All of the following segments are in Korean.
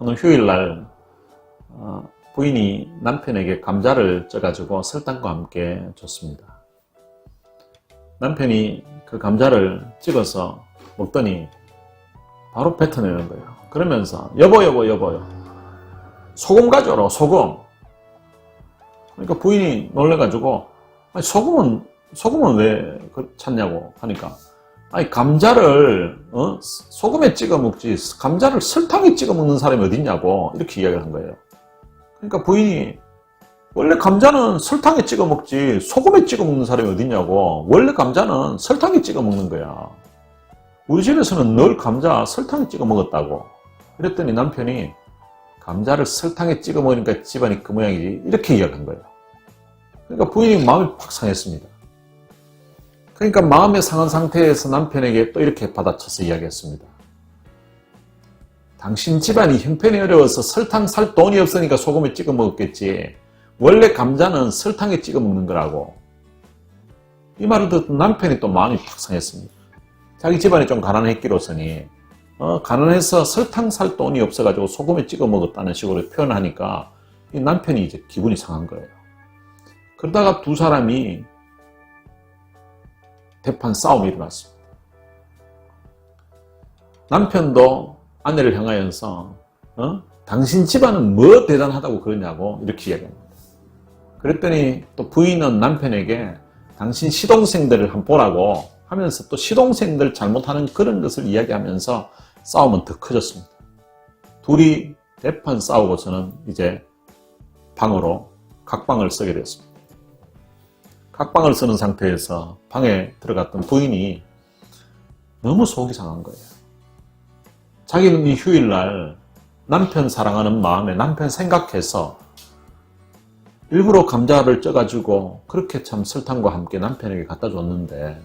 어느 휴일날 부인이 남편에게 감자를 쪄가지고 설탕과 함께 줬습니다. 남편이 그 감자를 찍어서 먹더니 바로 뱉어내는 거예요. 그러면서 여보 소금 가져라 소금. 그러니까 부인이 놀래가지고 아니, 소금은 왜 찾냐고 하니까 아니 감자를 소금에 찍어 먹지 감자를 설탕에 찍어 먹는 사람이 어딨냐고 이렇게 이야기를 한 거예요. 그러니까 부인이 원래 감자는 설탕에 찍어 먹지 소금에 찍어 먹는 사람이 어딨냐고. 원래 감자는 설탕에 찍어 먹는 거야. 우리 집에서는 늘 감자 설탕에 찍어 먹었다고. 그랬더니 남편이 감자를 설탕에 찍어 먹으니까 집안이 그 모양이지 이렇게 이야기한 거예요. 그러니까 부인이 마음이 팍 상했습니다. 그러니까 마음의 상한 상태에서 남편에게 또 이렇게 받아쳐서 이야기했습니다. 당신 집안이 형편이 어려워서 설탕 살 돈이 없으니까 소금에 찍어 먹었겠지. 원래 감자는 설탕에 찍어 먹는 거라고. 이 말을 듣고 남편이 또 마음이 팍 상했습니다. 자기 집안이 좀 가난했기로서니 가난해서 설탕 살 돈이 없어가지고 소금에 찍어 먹었다는 식으로 표현하니까 이 남편이 이제 기분이 상한 거예요. 그러다가 두 사람이 대판 싸움이 일어났습니다. 남편도 아내를 향하여서 당신 집안은 뭐 대단하다고 그러냐고 이렇게 이야기합니다. 그랬더니 또 부인은 남편에게 당신 시동생들을 한번 보라고 하면서 또 시동생들 잘못하는 그런 것을 이야기하면서 싸움은 더 커졌습니다. 둘이 대판 싸우고서는 이제 방으로 각방을 쓰게 됐습니다. 각방을 쓰는 상태에서 방에 들어갔던 부인이 너무 속이 상한 거예요. 자기는 이 휴일날 남편 사랑하는 마음에 남편 생각해서 일부러 감자를 쪄가지고 그렇게 참 설탕과 함께 남편에게 갖다 줬는데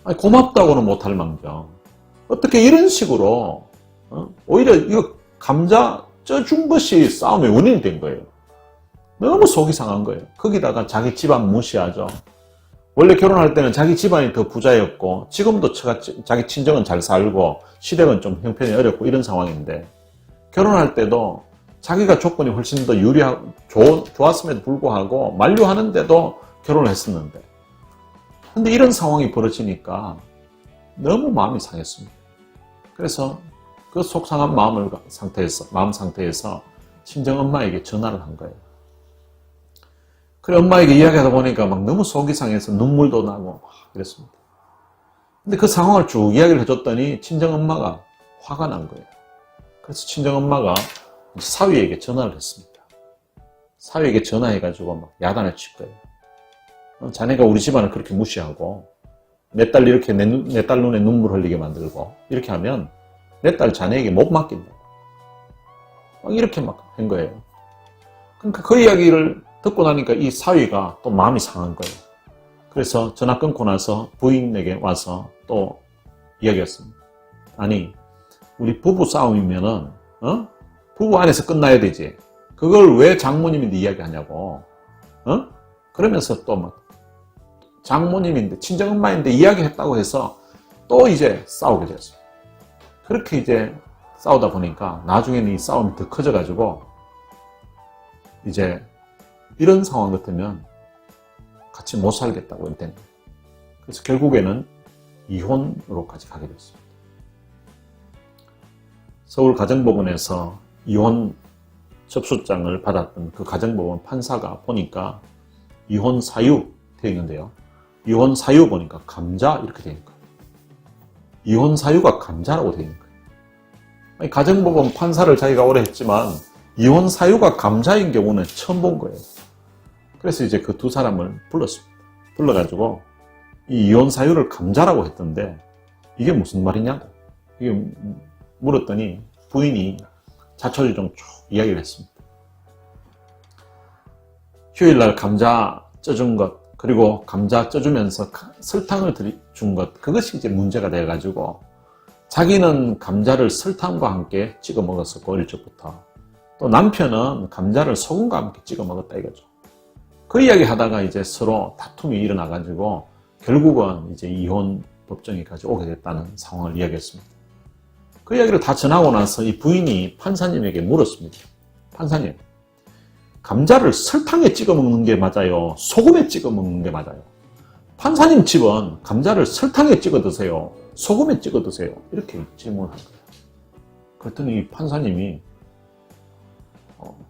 아니, 고맙다고는 못할 망정 어떻게 이런 식으로 오히려 이거 감자 쪄준 것이 싸움의 원인이 된 거예요. 너무 속이 상한 거예요. 거기다가 자기 집안 무시하죠. 원래 결혼할 때는 자기 집안이 더 부자였고 지금도 자기 친정은 잘 살고 시댁은 좀 형편이 어렵고 이런 상황인데 결혼할 때도 자기가 조건이 훨씬 더 유리하고 좋았음에도 불구하고 만류하는데도 결혼을 했었는데 근데 이런 상황이 벌어지니까 너무 마음이 상했습니다. 그래서 그 속상한 마음 상태에서 친정엄마에게 전화를 한 거예요. 그래 엄마에게 이야기하다 보니까 막 너무 속이 상해서 눈물도 나고 막 그랬습니다. 근데 그 상황을 쭉 이야기를 해줬더니 친정엄마가 화가 난 거예요. 그래서 친정엄마가 사위에게 전화를 했습니다. 사위에게 전화해가지고 막 야단을 칠 거예요. 자네가 우리 집안을 그렇게 무시하고 내 딸 이렇게 내 딸 눈에 눈물 흘리게 만들고 이렇게 하면 내 딸 자네에게 못 맡긴다. 막 이렇게 막 한 거예요. 그러니까 그 이야기를 듣고 나니까 이 사위가 또 마음이 상한 거예요. 그래서 전화 끊고 나서 부인에게 와서 또 이야기했습니다. 아니 우리 부부 싸움이면은 부부 안에서 끝나야 되지. 그걸 왜 장모님인데 이야기하냐고. 그러면서 또 막 장모님인데 친정엄마인데 이야기했다고 해서 또 이제 싸우게 됐어요. 그렇게 이제 싸우다 보니까 나중에는 이 싸움이 더 커져가지고 이제 이런 상황 같으면 같이 못 살겠다고 된 거예요. 그래서 결국에는 이혼으로까지 가게 됐습니다. 서울 가정법원에서 이혼 접수장을 받았던 그 가정법원 판사가 보니까 이혼 사유 되어 있는데요. 이혼 사유 보니까 감자 이렇게 되어 있는 거예요. 이혼 사유가 감자라고 되어 있는 거예요. 아니, 가정법원 판사를 자기가 오래 했지만 이혼 사유가 감자인 경우는 처음 본 거예요. 그래서 이제 그 두 사람을 불렀습니다. 불러가지고 이 이혼 사유를 감자라고 했던데 이게 무슨 말이냐고 이게 물었더니 부인이 자초지종 쭉 이야기를 했습니다. 휴일날 감자 쪄준 것 그리고 감자 쪄주면서 설탕을 준 것 그것이 이제 문제가 돼가지고 자기는 감자를 설탕과 함께 찍어 먹었었고 어릴 적부터 또 남편은 감자를 소금과 함께 찍어 먹었다 이거죠. 그 이야기 하다가 이제 서로 다툼이 일어나가지고 결국은 이제 이혼 법정에까지 오게 됐다는 상황을 이야기했습니다. 그 이야기를 다 전하고 나서 이 부인이 판사님에게 물었습니다. 판사님, 감자를 설탕에 찍어 먹는 게 맞아요? 소금에 찍어 먹는 게 맞아요? 판사님 집은 감자를 설탕에 찍어 드세요? 소금에 찍어 드세요? 이렇게 질문을 한 거예요. 그랬더니 이 판사님이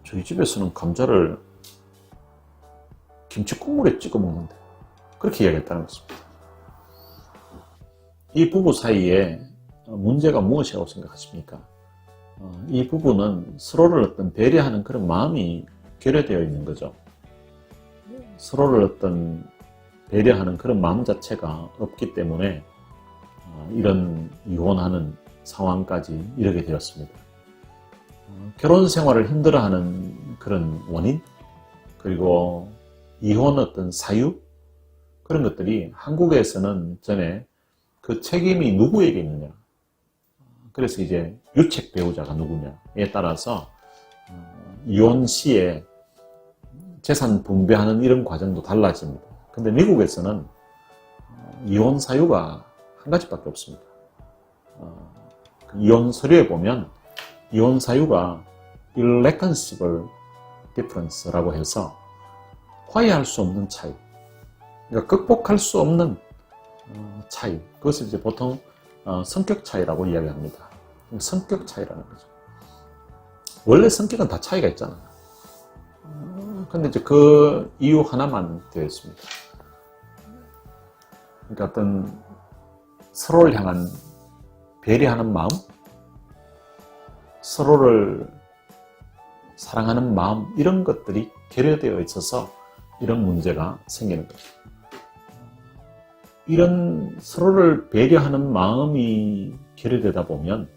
저희 집에서는 감자를 김치국물에 찍어 먹는데 그렇게 이야기했다는 것입니다. 이 부부 사이에 문제가 무엇이라고 생각하십니까? 이 부부는 서로를 어떤 배려하는 그런 마음이 결여되어 있는 거죠. 서로를 어떤 배려하는 그런 마음 자체가 없기 때문에 이런 이혼하는 상황까지 이르게 되었습니다. 결혼 생활을 힘들어하는 그런 원인, 그리고 이혼 어떤 사유, 그런 것들이 한국에서는 전에 그 책임이 누구에게 있느냐, 그래서 이제 유책 배우자가 누구냐에 따라서 이혼 시에 재산 분배하는 이런 과정도 달라집니다. 근데 미국에서는 이혼 사유가 한 가지밖에 없습니다. 이혼 서류에 보면 이혼 사유가 irreconcilable difference라고 해서 화해할 수 없는 차이, 그러니까 극복할 수 없는 차이, 그것을 이제 보통 성격 차이라고 이야기합니다. 성격 차이라는 거죠. 원래 성격은 다 차이가 있잖아요. 근데 이제 그 이유 하나만 되어 있습니다. 그러니까 어떤 서로를 향한 배려하는 마음, 서로를 사랑하는 마음, 이런 것들이 결여되어 있어서 이런 문제가 생기는 거죠. 이런 서로를 배려하는 마음이 결여되다 보면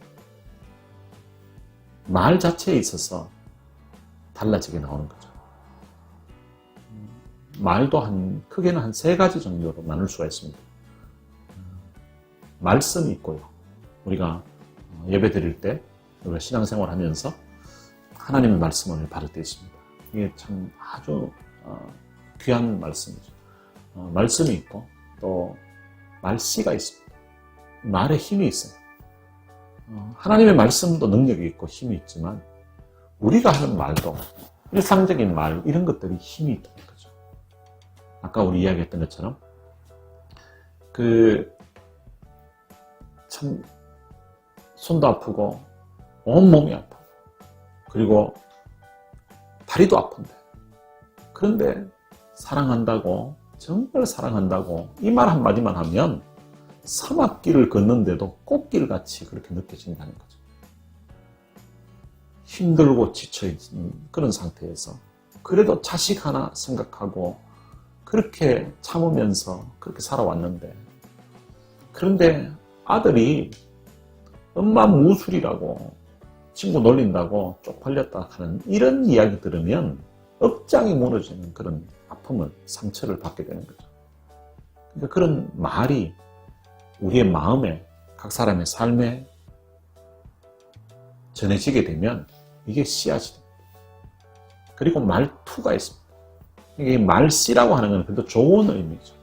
말 자체에 있어서 달라지게 나오는 거죠. 말도 크게는 한 3가지 정도로 나눌 수가 있습니다. 말씀이 있고요. 우리가 예배 드릴 때, 우리가 신앙생활 하면서 하나님의 말씀을 받을 때 있습니다. 이게 참 아주 귀한 말씀이죠. 말씀이 있고 또 말씨가 있습니다. 말에 힘이 있어요. 하나님의 말씀도 능력이 있고 힘이 있지만 우리가 하는 말도, 일상적인 말, 이런 것들이 힘이 있다는 거죠. 아까 우리 이야기했던 것처럼 참 손도 아프고 온몸이 아프고 그리고 다리도 아픈데, 그런데 사랑한다고, 정말 사랑한다고 이 말 한마디만 하면 사막길을 걷는데도 꽃길같이 그렇게 느껴진다는 거죠. 힘들고 지쳐있는 그런 상태에서 그래도 자식 하나 생각하고 그렇게 참으면서 그렇게 살아왔는데, 그런데 아들이 엄마 무술이라고 친구 놀린다고 쪽팔렸다 하는 이런 이야기 들으면 억장이 무너지는 그런 아픔을, 상처를 받게 되는 거죠. 그러니까 그런 말이 우리의 마음에, 각 사람의 삶에 전해지게 되면 이게 씨앗이 됩니다. 그리고 말투가 있습니다. 이게 말씨라고 하는 건 그래도 좋은 의미죠.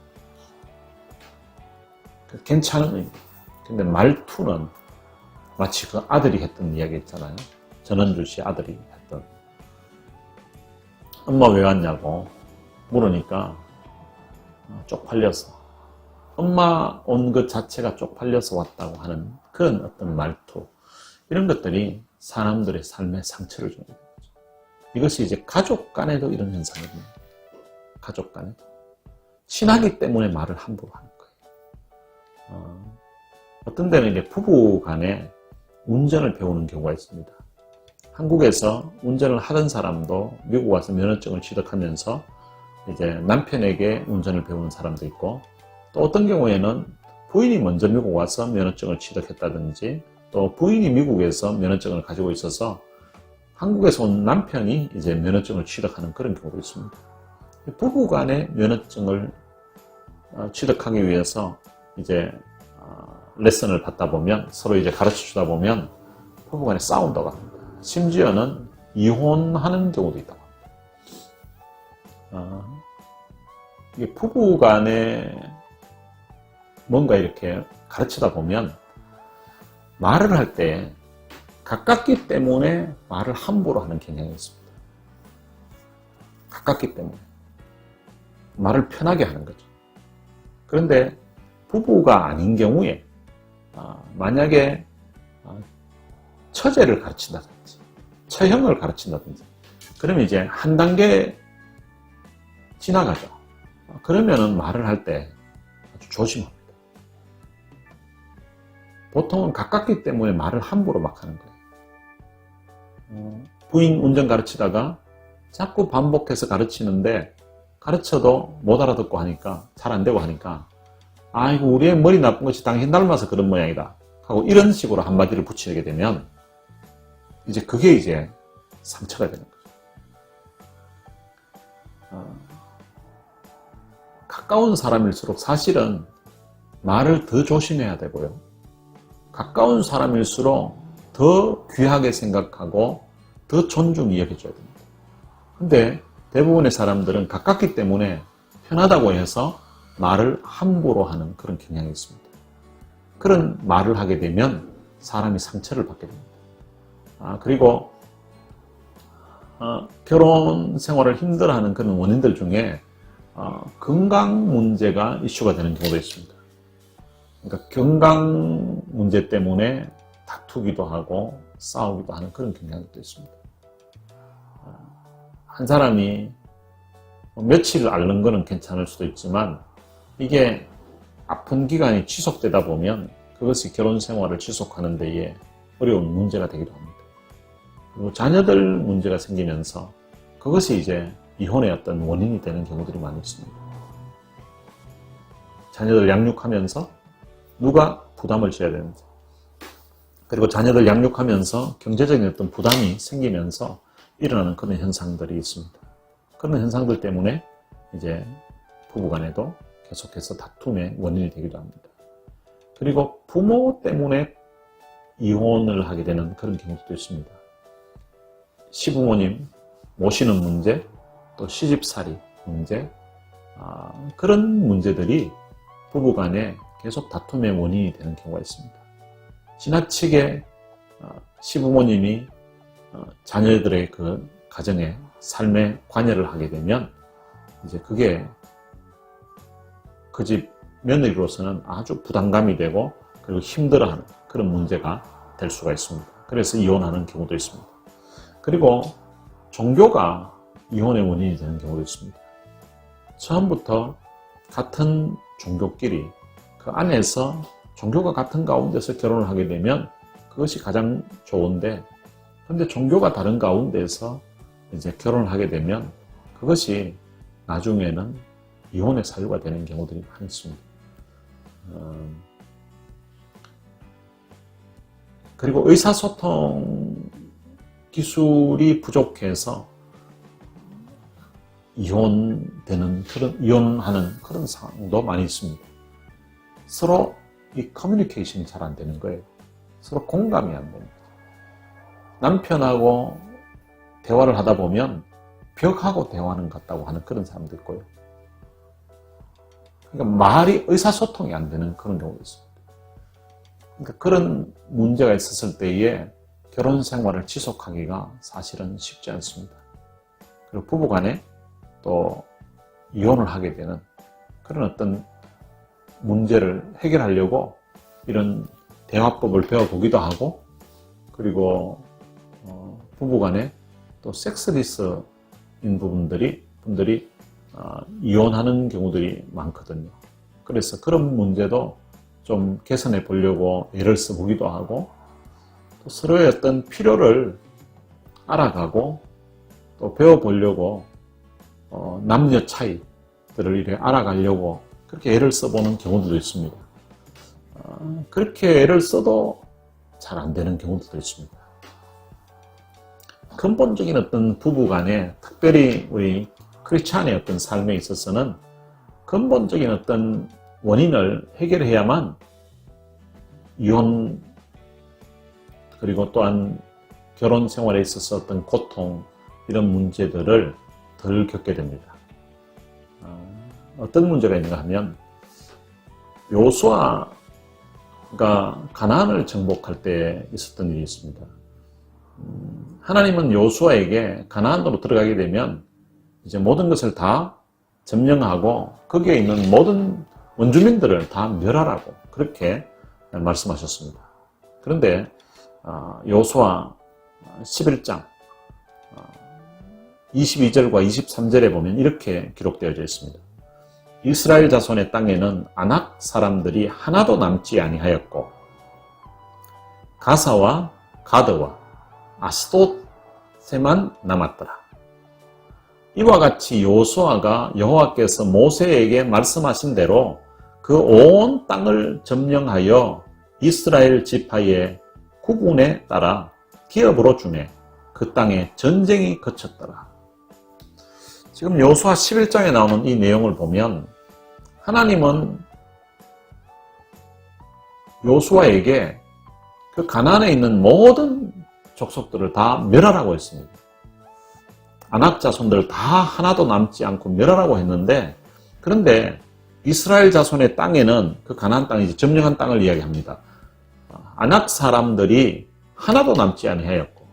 괜찮은 의미. 근데 말투는 마치 그 아들이 했던 이야기 있잖아요. 전원주 씨 아들이 했던, 엄마 왜 왔냐고 물으니까 쪽팔려서, 엄마 온 것 자체가 쪽팔려서 왔다고 하는 그런 어떤 말투, 이런 것들이 사람들의 삶에 상처를 주는 거죠. 이것이 이제 가족 간에도 이런 현상입니다. 가족 간에도 친하기 때문에 말을 함부로 하는 거예요. 어떤 데는 이제 부부 간에 운전을 배우는 경우가 있습니다. 한국에서 운전을 하던 사람도 미국 와서 면허증을 취득하면서 이제 남편에게 운전을 배우는 사람도 있고, 또 어떤 경우에는 부인이 먼저 미국 와서 면허증을 취득했다든지, 또 부인이 미국에서 면허증을 가지고 있어서 한국에서 온 남편이 이제 면허증을 취득하는 그런 경우도 있습니다. 부부 간의 면허증을 취득하기 위해서 이제 레슨을 받다 보면, 서로 이제 가르쳐 주다 보면 부부 간에 싸운다고 합니다. 심지어는 이혼하는 경우도 있다고 합니다. 이게 부부 간에 뭔가 이렇게 가르치다 보면 말을 할 때 가깝기 때문에 말을 함부로 하는 경향이 있습니다. 가깝기 때문에 말을 편하게 하는 거죠. 그런데 부부가 아닌 경우에 만약에 처제를 가르친다든지 처형을 가르친다든지 그러면 이제 한 단계 지나가죠. 그러면은 말을 할 때 아주 조심합니다. 보통은 가깝기 때문에 말을 함부로 막 하는 거예요. 부인 운전 가르치다가 자꾸 반복해서 가르치는데 가르쳐도 못 알아듣고 하니까 잘 안 되고 하니까 아이고 우리 애 머리 나쁜 것이 당신 닮아서 그런 모양이다 하고 이런 식으로 한마디를 붙이게 되면 이제 그게 이제 상처가 되는 거죠. 가까운 사람일수록 사실은 말을 더 조심해야 되고요. 가까운 사람일수록 더 귀하게 생각하고 더 존중히 여겨줘야 됩니다. 근데 대부분의 사람들은 가깝기 때문에 편하다고 해서 말을 함부로 하는 그런 경향이 있습니다. 그런 말을 하게 되면 사람이 상처를 받게 됩니다. 그리고 결혼 생활을 힘들어하는 그런 원인들 중에 건강 문제가 이슈가 되는 경우도 있습니다. 그러니까 건강 문제 때문에 다투기도 하고 싸우기도 하는 그런 경향도 있습니다. 한 사람이 며칠 앓는 거는 괜찮을 수도 있지만 이게 아픈 기간이 지속되다 보면 그것이 결혼 생활을 지속하는 데에 어려운 문제가 되기도 합니다. 그리고 자녀들 문제가 생기면서 그것이 이제 이혼의 어떤 원인이 되는 경우들이 많이 있습니다. 자녀들 양육하면서 누가 부담을 져야 되는지, 그리고 자녀들 양육하면서 경제적인 어떤 부담이 생기면서 일어나는 그런 현상들이 있습니다. 그런 현상들 때문에 이제 부부간에도 계속해서 다툼의 원인이 되기도 합니다. 그리고 부모 때문에 이혼을 하게 되는 그런 경우도 있습니다. 시부모님 모시는 문제, 또 시집살이 문제, 그런 문제들이 부부간에 계속 다툼의 원인이 되는 경우가 있습니다. 지나치게 시부모님이 자녀들의 그 가정에 삶에 관여를 하게 되면 이제 그게 그 집 며느리로서는 아주 부담감이 되고 그리고 힘들어하는 그런 문제가 될 수가 있습니다. 그래서 이혼하는 경우도 있습니다. 그리고 종교가 이혼의 원인이 되는 경우도 있습니다. 처음부터 같은 종교끼리 그 안에서 종교가 같은 가운데서 결혼을 하게 되면 그것이 가장 좋은데, 그런데 종교가 다른 가운데서 이제 결혼을 하게 되면 그것이 나중에는 이혼의 사유가 되는 경우들이 많습니다. 그리고 의사소통 기술이 부족해서 이혼하는 그런 상황도 많이 있습니다. 서로 이 커뮤니케이션이 잘 안 되는 거예요. 서로 공감이 안 됩니다. 남편하고 대화를 하다 보면 벽하고 대화하는 것 같다고 하는 그런 사람도 있고요. 그러니까 말이 의사소통이 안 되는 그런 경우도 있습니다. 그러니까 그런 문제가 있었을 때에 결혼 생활을 지속하기가 사실은 쉽지 않습니다. 그리고 부부간에 또 이혼을 하게 되는 그런 어떤 문제를 해결하려고 이런 대화법을 배워보기도 하고, 그리고 부부간에 또 섹스리스인 분들이 이혼하는 경우들이 많거든요. 그래서 그런 문제도 좀 개선해 보려고 애를 써보기도 하고, 또 서로의 어떤 필요를 알아가고 또 배워보려고 남녀 차이들을 이렇게 알아가려고 그렇게 애를 써보는 경우도 있습니다. 그렇게 애를 써도 잘 안 되는 경우도 있습니다. 근본적인 어떤 부부간에, 특별히 우리 크리스찬의 어떤 삶에 있어서는 근본적인 어떤 원인을 해결해야만 이혼, 그리고 또한 결혼 생활에 있어서 어떤 고통, 이런 문제들을 덜 겪게 됩니다. 어떤 문제가 있는가 하면, 요수와 그러니까 가나안을 정복할 때 있었던 일이 있습니다. 하나님은 여호수아에게 가나안으로 들어가게 되면 이제 모든 것을 다 점령하고 거기에 있는 모든 원주민들을 다 멸하라고 그렇게 말씀하셨습니다. 그런데 여호수아 11장 22절과 23절에 보면 이렇게 기록되어져 있습니다. 이스라엘 자손의 땅에는 아낙 사람들이 하나도 남지 아니하였고 가사와 가드와 아스돗에만 남았더라. 이와 같이 여호수아가 여호와께서 모세에게 말씀하신 대로 그 온 땅을 점령하여 이스라엘 지파의 구분에 따라 기업으로 주매 그 땅에 전쟁이 그쳤더라. 지금 여호수아 11장에 나오는 이 내용을 보면 하나님은 여호수아에게 그 가나안에 있는 모든 족속들을 다 멸하라고 했습니다. 아낙 자손들 다 하나도 남지 않고 멸하라고 했는데, 그런데 이스라엘 자손의 땅에는 그 가나안 땅이지 점령한 땅을 이야기합니다. 아낙 사람들이 하나도 남지 아니하였고,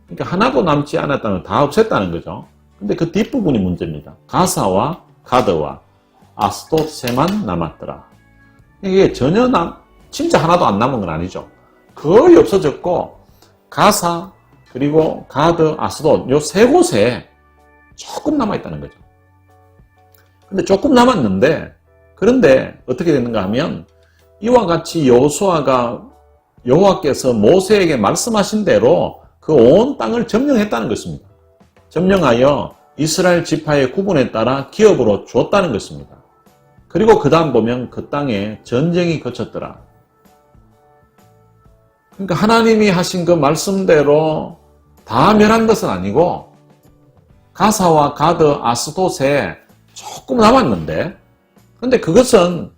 그러니까 하나도 남지 않았다는 다 없앴다는 거죠. 근데 그 뒷부분이 문제입니다. 가사와 가드와 아스돗에만 남았더라. 이게 전혀 진짜 하나도 안 남은 건 아니죠. 거의 없어졌고 가사 그리고 가드, 아스돗 요 세 곳에 조금 남아있다는 거죠. 근데 조금 남았는데, 그런데 어떻게 되는가 하면 이와 같이 여호와께서 모세에게 말씀하신 대로 그 온 땅을 점령했다는 것입니다. 점령하여 이스라엘 지파의 구분에 따라 기업으로 주었다는 것입니다. 그리고 그 다음 보면 그 땅에 전쟁이 거쳤더라. 그러니까 하나님이 하신 그 말씀대로 다 멸한 것은 아니고 가사와 가드, 아스돗에 조금 남았는데, 근데 그것은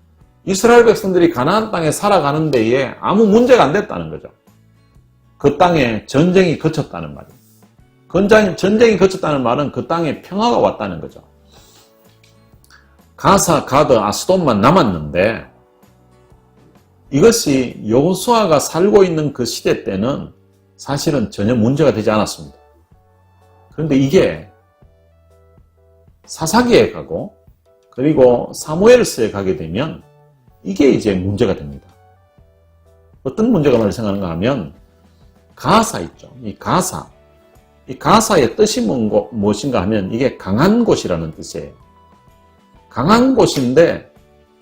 이스라엘 백성들이 가나안 땅에 살아가는 데에 아무 문제가 안 됐다는 거죠. 그 땅에 전쟁이 거쳤다는 말이에요. 전쟁이 거쳤다는 말은 그 땅에 평화가 왔다는 거죠. 가사, 가드, 아스돗만 남았는데 이것이 여호수아가 살고 있는 그 시대 때는 사실은 전혀 문제가 되지 않았습니다. 그런데 이게 사사기에 가고 그리고 사무엘서에 가게 되면 이게 이제 문제가 됩니다. 어떤 문제가 많이 생각하는가 하면 가사 있죠. 이 가사의 뜻이 무엇인가 하면 이게 강한 곳이라는 뜻이에요. 강한 곳인데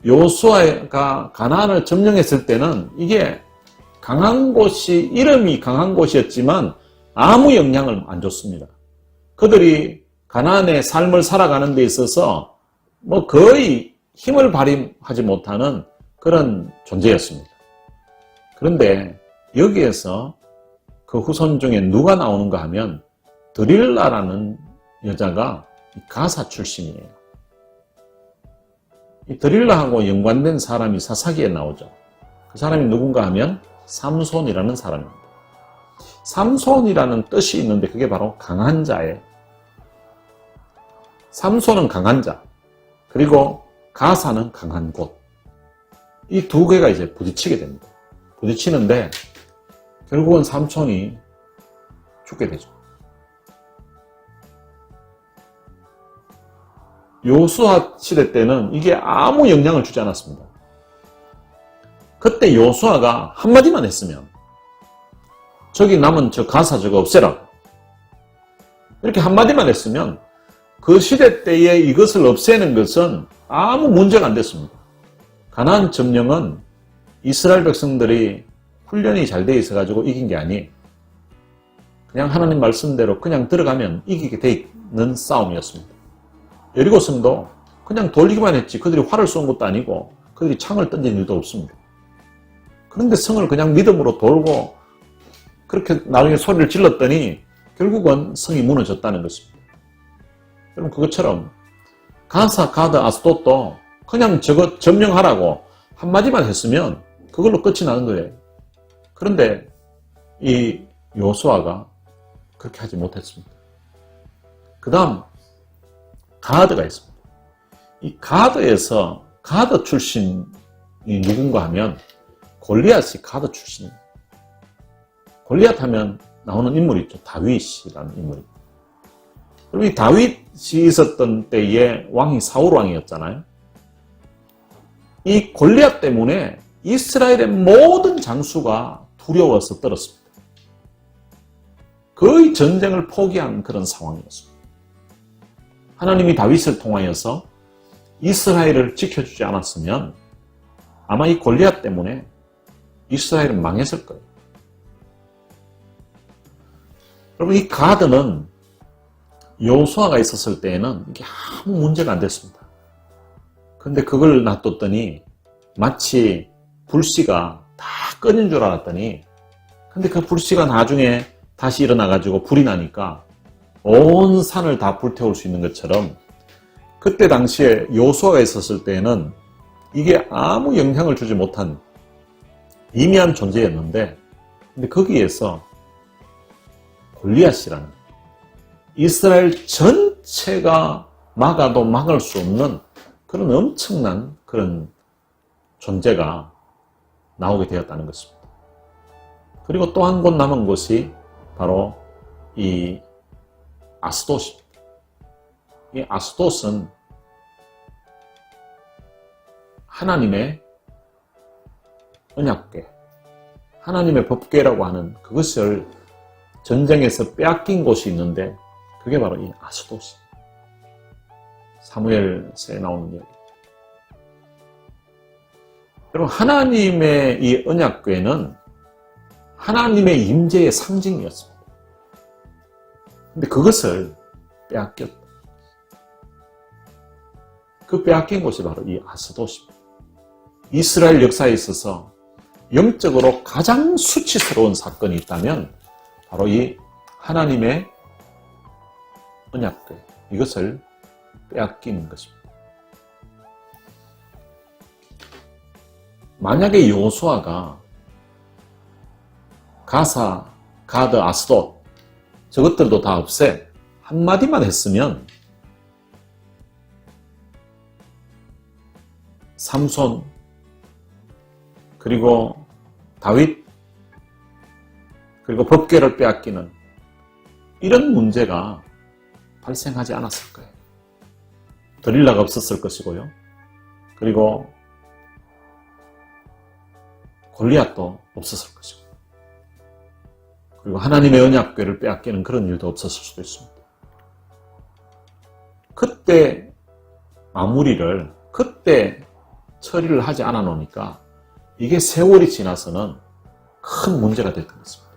여호수아가 가나안을 점령했을 때는 이게 강한 곳이, 이름이 강한 곳이었지만 아무 영향을 안 줬습니다. 그들이 가나안의 삶을 살아가는 데 있어서 뭐 거의 힘을 발휘하지 못하는 그런 존재였습니다. 그런데 여기에서 그 후손 중에 누가 나오는가 하면 드릴라라는 여자가 가사 출신이에요. 이 드릴라하고 연관된 사람이 사사기에 나오죠. 그 사람이 누군가 하면 삼손이라는 사람입니다. 삼손이라는 뜻이 있는데 그게 바로 강한 자예요. 삼손은 강한 자, 그리고 가사는 강한 곳. 이 두 개가 이제 부딪히게 됩니다. 부딪히는데 결국은 삼손이 죽게 되죠. 여호수아 시대 때는 이게 아무 영향을 주지 않았습니다. 그때 여호수아가 한마디만 했으면 저기 남은 저 가사 저거 없애라, 이렇게 한마디만 했으면 그 시대 때에 이것을 없애는 것은 아무 문제가 안 됐습니다. 가나안 점령은 이스라엘 백성들이 훈련이 잘 돼 있어가지고 이긴 게 아니에요. 그냥 하나님 말씀대로 그냥 들어가면 이기게 돼 있는 싸움이었습니다. 여리고성도 그냥 돌리기만 했지 그들이 활을 쏜 것도 아니고 그들이 창을 던진 일도 없습니다. 그런데 성을 그냥 믿음으로 돌고 그렇게 나중에 소리를 질렀더니 결국은 성이 무너졌다는 것입니다. 여러분, 그것처럼 가사, 가드, 아스돗도 그냥 저거 점령하라고 한마디만 했으면 그걸로 끝이 나는 거예요. 그런데 이 여호수아가 그렇게 하지 못했습니다. 그 다음 가드가 있습니다. 이 가드에서 가드 출신이 누군가 하면 골리앗이 가드 출신입니다. 골리앗 하면 나오는 인물이 있죠. 다윗이라는 인물이. 그리고 이 다윗이 있었던 때에 왕이 사울 왕이었잖아요. 이 골리앗 때문에 이스라엘의 모든 장수가 두려워서 떨었습니다. 거의 전쟁을 포기한 그런 상황이었습니다. 하나님이 다윗을 통하여서 이스라엘을 지켜주지 않았으면 아마 이 골리앗 때문에 이스라엘은 망했을 거예요. 여러분, 이 가드는 여호수아가 있었을 때에는 이게 아무 문제가 안 됐습니다. 근데 그걸 놔뒀더니 마치 불씨가 다 꺼진 줄 알았더니, 근데 그 불씨가 나중에 다시 일어나가지고 불이 나니까 온 산을 다 불태울 수 있는 것처럼, 그때 당시에 여호수아가 있었을 때에는 이게 아무 영향을 주지 못한 미미한 존재였는데, 근데 거기에서 골리앗이라는 이스라엘 전체가 막아도 막을 수 없는 그런 엄청난 그런 존재가 나오게 되었다는 것입니다. 그리고 또 한 곳 남은 곳이 바로 이 아스돗입니다. 이 아스돗은 하나님의 언약궤, 하나님의 법궤라고 하는 그것을 전쟁에서 빼앗긴 곳이 있는데, 그게 바로 이 아스돗입니다. 사무엘서에 나오는 이야기. 여러분, 하나님의 이 언약궤는 하나님의 임재의 상징이었습니다. 근데 그것을 빼앗겼다. 그 빼앗긴 곳이 바로 이 아스돗입니다. 이스라엘 역사에 있어서 영적으로 가장 수치스러운 사건이 있다면 바로 이 하나님의 언약궤, 이것을 빼앗기는 것입니다. 만약에 여호수아가 가사, 가드, 아스돗 저것들도 다 없애 한마디만 했으면 삼손 그리고 다윗 그리고 법궤를 빼앗기는 이런 문제가 발생하지 않았을 거예요. 드릴라가 없었을 것이고요. 그리고 골리앗도 없었을 것이고, 그리고 하나님의 언약궤를 빼앗기는 그런 일도 없었을 수도 있습니다. 그때 마무리를, 그때 처리를 하지 않아 놓으니까 이게 세월이 지나서는 큰 문제가 됐던 것입니다.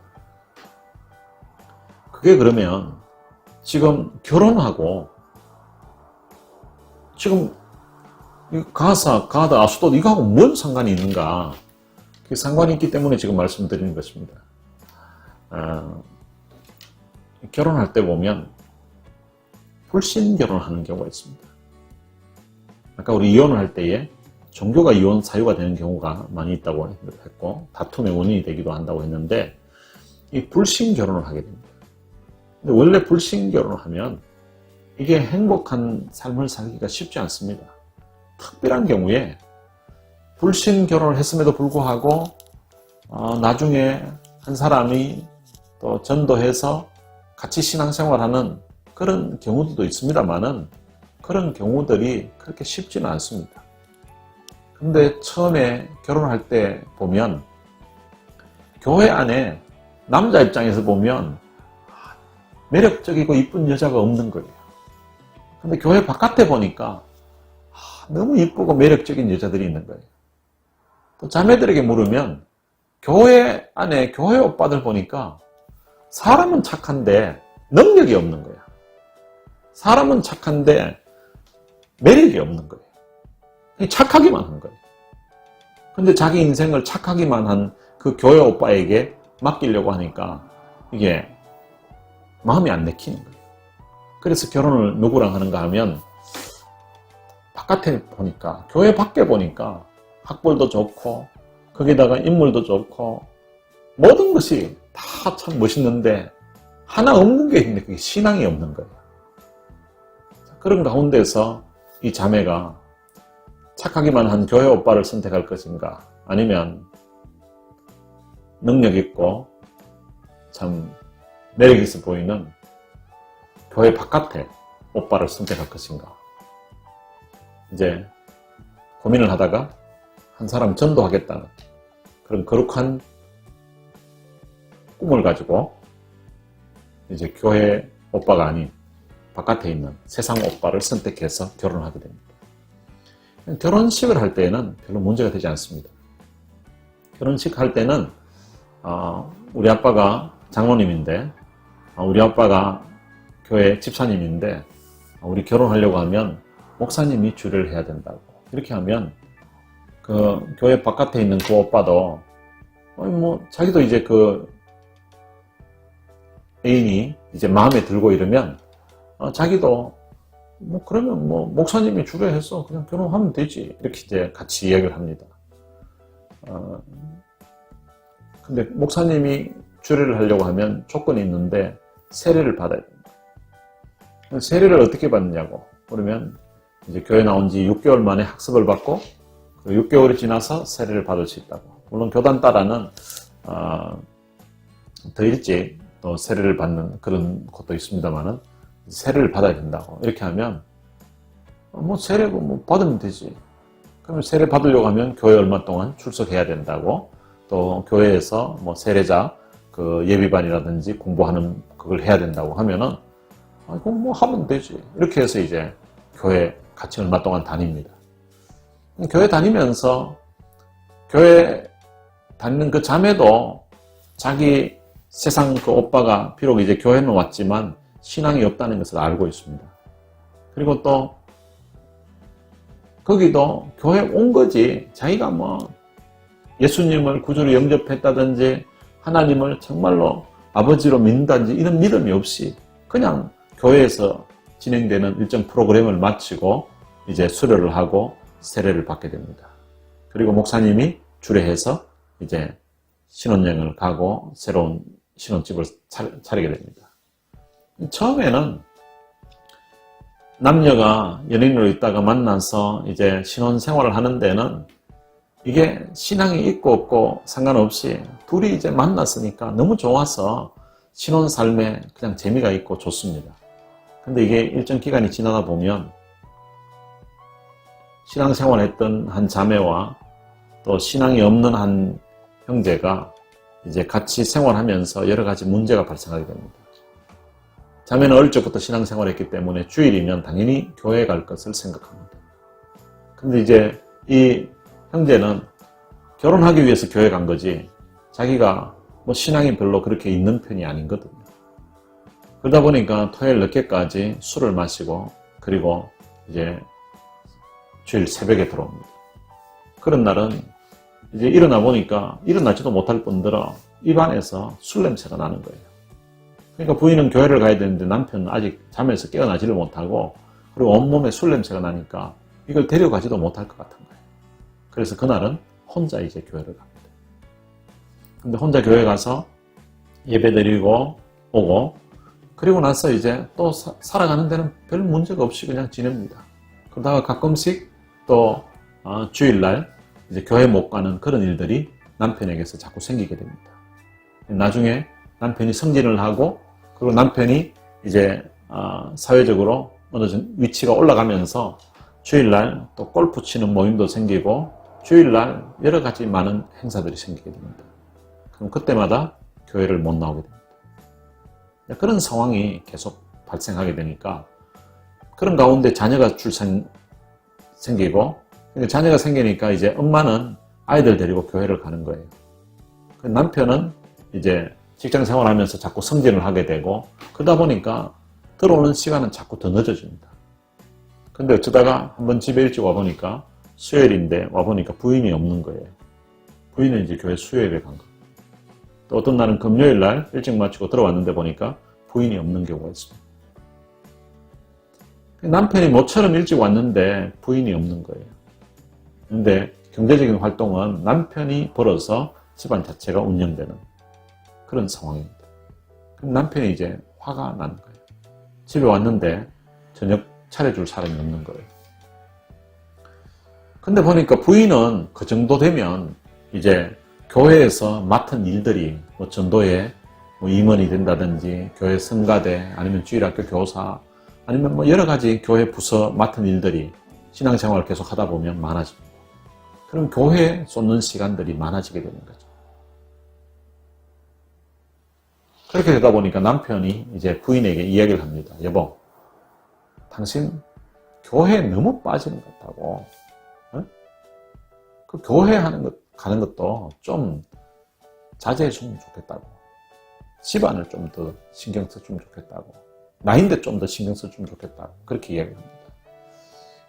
그게 그러면 지금 결혼하고 지금 가사, 가드, 아스돗 이거하고 뭔 상관이 있는가? 그게 상관이 있기 때문에 지금 말씀드리는 것입니다. 결혼할 때 보면 불신 결혼하는 경우가 있습니다. 아까 우리 이혼을 할 때에 종교가 이혼 사유가 되는 경우가 많이 있다고 했고, 다툼의 원인이 되기도 한다고 했는데, 이 불신 결혼을 하게 됩니다. 근데 원래 불신 결혼을 하면 이게 행복한 삶을 살기가 쉽지 않습니다. 특별한 경우에 불신 결혼을 했음에도 불구하고 나중에 한 사람이 또 전도해서 같이 신앙생활하는 그런 경우도 있습니다만은 그런 경우들이 그렇게 쉽지는 않습니다. 근데 처음에 결혼할 때 보면 교회 안에 남자 입장에서 보면 매력적이고 이쁜 여자가 없는 거예요. 근데 교회 바깥에 보니까 너무 이쁘고 매력적인 여자들이 있는 거예요. 또 자매들에게 물으면 교회 안에 교회 오빠들 보니까 사람은 착한데 능력이 없는 거야. 사람은 착한데 매력이 없는 거예요. 착하기만 한 거예요. 근데 자기 인생을 착하기만 한 그 교회 오빠에게 맡기려고 하니까 이게 마음이 안 내키는 거예요. 그래서 결혼을 누구랑 하는가 하면 바깥에 보니까, 교회 밖에 보니까 학벌도 좋고 거기다가 인물도 좋고 모든 것이 다 참 멋있는데 하나 없는 게 있는데 그게 신앙이 없는 거예요. 그런 가운데서 이 자매가 착하기만 한 교회 오빠를 선택할 것인가, 아니면 능력 있고 참 매력 있어 보이는 교회 바깥에 오빠를 선택할 것인가. 이제 고민을 하다가 한 사람 전도하겠다는 그런 거룩한 꿈을 가지고 이제 교회 오빠가 아닌 바깥에 있는 세상 오빠를 선택해서 결혼을 하게 됩니다. 결혼식을 할 때에는 별로 문제가 되지 않습니다. 결혼식 할 때는 우리 아빠가 장로님인데 우리 아빠가 교회 집사님인데 우리 결혼하려고 하면 목사님이 주례를 해야 된다고. 이렇게 하면 그 교회 바깥에 있는 그 오빠도 자기도 이제 그 애인이 이제 마음에 들고 이러면 자기도 그러면 목사님이 주례해서 그냥 결혼하면 되지. 이렇게 이제 같이 이야기를 합니다. 근데 목사님이 주례를 하려고 하면 조건이 있는데 세례를 받아야 됩니다. 세례를 어떻게 받느냐고. 그러면 이제 교회 나온 지 6개월 만에 학습을 받고 6개월이 지나서 세례를 받을 수 있다고. 물론 교단 따라는 더 일찍 또 세례를 받는 그런 것도 있습니다만은 세례를 받아야 된다고. 이렇게 하면 세례고 받으면 되지. 그러면 세례 받으려고 하면 교회 얼마 동안 출석해야 된다고. 또 교회에서 세례자 그 예비반이라든지 공부하는 그걸 해야 된다고 하면은 그럼 하면 되지. 이렇게 해서 이제 교회 같이 얼마 동안 다닙니다. 교회 다니면서 교회 다니는 그 자매도 자기 세상 그 오빠가 비록 이제 교회는 왔지만 신앙이 없다는 것을 알고 있습니다. 그리고 또 거기도 교회 온 거지 자기가 예수님을 구주로 영접했다든지 하나님을 정말로 아버지로 믿는다든지 이런 믿음이 없이 그냥 교회에서 진행되는 일정 프로그램을 마치고 이제 수료를 하고 세례를 받게 됩니다. 그리고 목사님이 주례해서 이제 신혼여행을 가고 새로운 신혼집을 차리게 됩니다. 처음에는 남녀가 연인으로 있다가 만나서 이제 신혼생활을 하는 데는 이게 신앙이 있고 없고 상관없이 둘이 이제 만났으니까 너무 좋아서 신혼 삶에 그냥 재미가 있고 좋습니다. 근데 이게 일정 기간이 지나다 보면 신앙생활 했던 한 자매와 또 신앙이 없는 한 형제가 이제 같이 생활하면서 여러 가지 문제가 발생하게 됩니다. 자매는 어릴 적부터 신앙생활을 했기 때문에 주일이면 당연히 교회에 갈 것을 생각합니다. 근데 이제 이 형제는 결혼하기 위해서 교회 간 거지 자기가 신앙이 별로 그렇게 있는 편이 아니거든요. 그러다 보니까 토요일 늦게까지 술을 마시고 그리고 이제 주일 새벽에 들어옵니다. 그런 날은 이제 일어나 보니까 일어나지도 못할 뿐더러 입안에서 술 냄새가 나는 거예요. 그러니까 부인은 교회를 가야 되는데 남편은 아직 잠에서 깨어나지를 못하고 그리고 온몸에 술 냄새가 나니까 이걸 데려가지도 못할 것 같은 거예요. 그래서 그날은 혼자 이제 교회를 갑니다. 근데 혼자 교회 가서 예배 드리고 오고 그리고 나서 이제 또 살아가는 데는 별 문제가 없이 그냥 지냅니다. 그러다가 가끔씩 또 주일날 이제 교회 못 가는 그런 일들이 남편에게서 자꾸 생기게 됩니다. 나중에 남편이 승진을 하고 그리고 남편이 이제 사회적으로 어느 정도 위치가 올라가면서 주일날 또 골프 치는 모임도 생기고 주일날 여러 가지 많은 행사들이 생기게 됩니다. 그럼 그때마다 교회를 못 나오게 됩니다. 그런 상황이 계속 발생하게 되니까 그런 가운데 자녀가 생기고 자녀가 생기니까 이제 엄마는 아이들 데리고 교회를 가는 거예요. 남편은 이제 직장 생활하면서 자꾸 승진을 하게 되고 그러다 보니까 들어오는 시간은 자꾸 더 늦어집니다. 근데 어쩌다가 한번 집에 일찍 와보니까 수요일인데 와보니까 부인이 없는 거예요. 부인은 이제 교회 수요일에 간 거예요. 또 어떤 날은 금요일 날 일찍 마치고 들어왔는데 보니까 부인이 없는 경우가 있습니다. 남편이 모처럼 일찍 왔는데 부인이 없는 거예요. 근데 경제적인 활동은 남편이 벌어서 집안 자체가 운영되는 그런 상황입니다. 그럼 남편이 이제 화가 나는 거예요. 집에 왔는데 저녁 차려줄 사람이 없는 거예요. 근데 보니까 부인은 그 정도 되면 이제 교회에서 맡은 일들이 뭐 전도에 뭐 임원이 된다든지 교회 성가대 아니면 주일학교 교사 아니면 뭐 여러 가지 교회 부서 맡은 일들이 신앙생활을 계속 하다 보면 많아집니다. 그럼 교회에 쏟는 시간들이 많아지게 되는 거죠. 그렇게 되다 보니까 남편이 이제 부인에게 이야기를 합니다. 여보, 당신 교회에 너무 빠지는 것 같다고. 어? 그 교회 가는 것도 좀 자제해주면 좋겠다고. 집안을 좀 더 신경 써주면 좋겠다고. 나인데 좀 더 신경 써주면 좋겠다고. 그렇게 이야기합니다.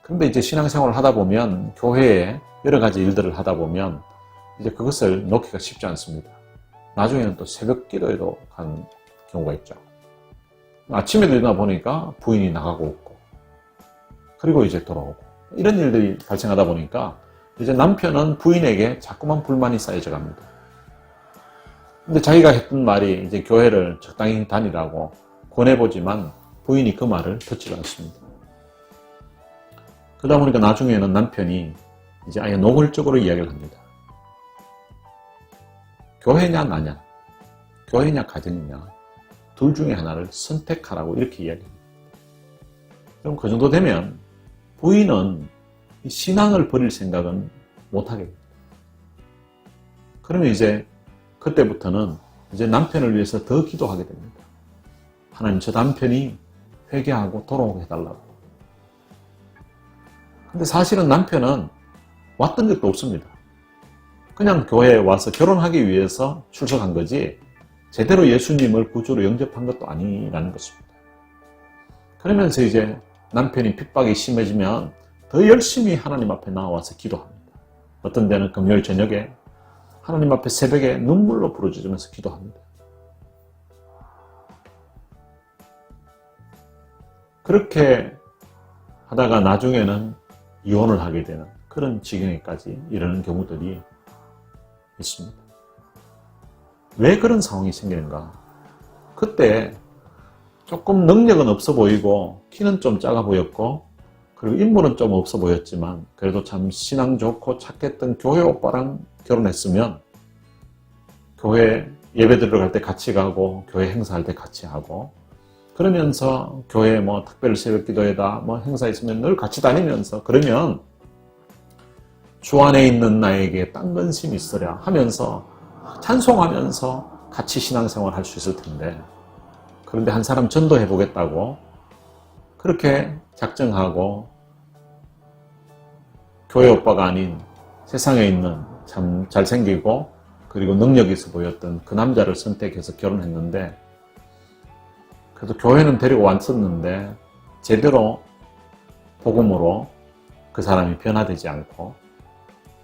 그런데 이제 신앙생활을 하다 보면 교회에 여러 가지 일들을 하다 보면 이제 그것을 놓기가 쉽지 않습니다. 나중에는 또 새벽 기도에도 간 경우가 있죠. 아침에도 일어나 보니까 부인이 나가고 없고 그리고 이제 돌아오고 이런 일들이 발생하다 보니까 이제 남편은 부인에게 자꾸만 불만이 쌓여져 갑니다. 근데 자기가 했던 말이 이제 교회를 적당히 다니라고 권해보지만 부인이 그 말을 듣지 않습니다. 그러다 보니까 나중에는 남편이 이제 아예 노골적으로 이야기를 합니다. 교회냐 나냐, 교회냐 가정이냐 둘 중에 하나를 선택하라고 이렇게 이야기합니다. 그럼 그 정도 되면 부인은 신앙을 버릴 생각은 못하게 됩니다. 그러면 이제 그때부터는 이제 남편을 위해서 더 기도하게 됩니다. 하나님, 저 남편이 회개하고 돌아오게 해달라고. 근데 사실은 남편은 왔던 적도 없습니다. 그냥 교회에 와서 결혼하기 위해서 출석한 거지 제대로 예수님을 구주로 영접한 것도 아니라는 것입니다. 그러면서 이제 남편이 핍박이 심해지면 더 열심히 하나님 앞에 나와서 기도합니다. 어떤 데는 금요일 저녁에 하나님 앞에 새벽에 눈물로 부르짖으면서 기도합니다. 그렇게 하다가 나중에는 이혼을 하게 되는 그런 지경에까지 이르는 경우들이 있습니다. 왜 그런 상황이 생기는가? 그때 조금 능력은 없어 보이고 키는 좀 작아 보였고 그리고 인물은 좀 없어 보였지만 그래도 참 신앙 좋고 착했던 교회 오빠랑 결혼했으면 교회 예배 들어갈 때 같이 가고 교회 행사할 때 같이 하고 그러면서 교회 뭐 특별 새벽 기도회다 뭐 행사 있으면 늘 같이 다니면서 그러면 주 안에 있는 나에게 딴 근심이 있으랴 하면서 찬송하면서 같이 신앙생활 할 수 있을 텐데 그런데 한 사람 전도해 보겠다고 그렇게 작정하고 교회 오빠가 아닌 세상에 있는 참 잘생기고 그리고 능력이 있어 보였던 그 남자를 선택해서 결혼했는데 그래도 교회는 데리고 왔었는데 제대로 복음으로 그 사람이 변화되지 않고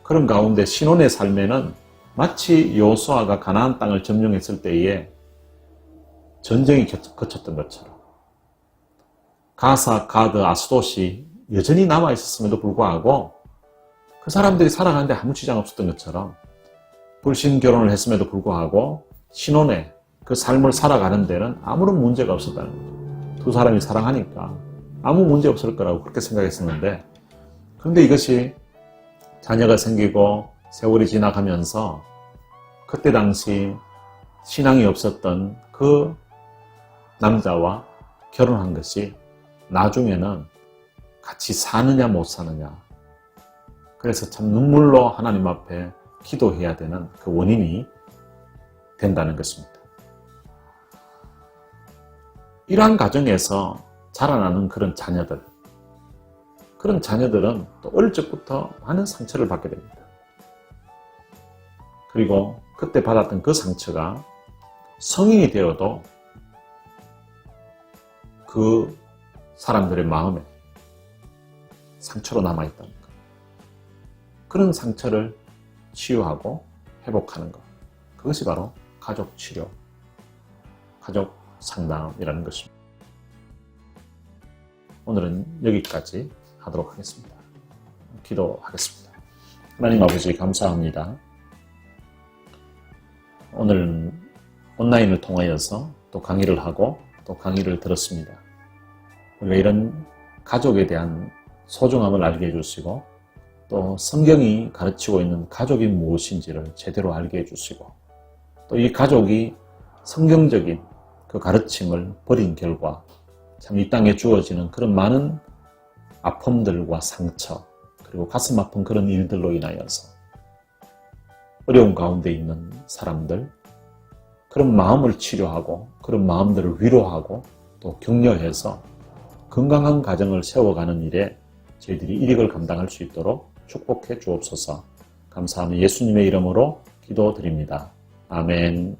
그런 가운데 신혼의 삶에는 마치 여호수아가 가나안 땅을 점령했을 때에 전쟁이 거쳤던 것처럼 가사, 가드, 아스돗이 여전히 남아있었음에도 불구하고 그 사람들이 살아가는데 아무 지장 없었던 것처럼 불신 결혼을 했음에도 불구하고 신혼에 그 삶을 살아가는 데는 아무런 문제가 없었다는 거죠. 두 사람이 사랑하니까 아무 문제 없을 거라고 그렇게 생각했었는데 그런데 이것이 자녀가 생기고 세월이 지나가면서 그때 당시 신앙이 없었던 그 남자와 결혼한 것이 나중에는 같이 사느냐 못 사느냐 그래서 참 눈물로 하나님 앞에 기도해야 되는 그 원인이 된다는 것입니다. 이러한 가정에서 자라나는 그런 자녀들은 또 어릴 적부터 많은 상처를 받게 됩니다. 그리고 그때 받았던 그 상처가 성인이 되어도 그 사람들의 마음에 상처로 남아있다는 것. 그런 상처를 치유하고 회복하는 것. 그것이 바로 가족 치료, 가족 상담이라는 것입니다. 오늘은 여기까지 하도록 하겠습니다. 기도하겠습니다. 하나님 아버지 감사합니다. 오늘 온라인을 통하여서 또 강의를 하고 또 강의를 들었습니다. 우리가 이런 가족에 대한 소중함을 알게 해주시고 또 성경이 가르치고 있는 가족이 무엇인지를 제대로 알게 해주시고 또 이 가족이 성경적인 그 가르침을 버린 결과 참 이 땅에 주어지는 그런 많은 아픔들과 상처 그리고 가슴 아픈 그런 일들로 인하여서 어려운 가운데 있는 사람들 그런 마음을 치료하고 그런 마음들을 위로하고 또 격려해서 건강한 가정을 세워가는 일에 저희들이 일익을 감당할 수 있도록 축복해 주옵소서. 감사하며 예수님의 이름으로 기도드립니다. 아멘.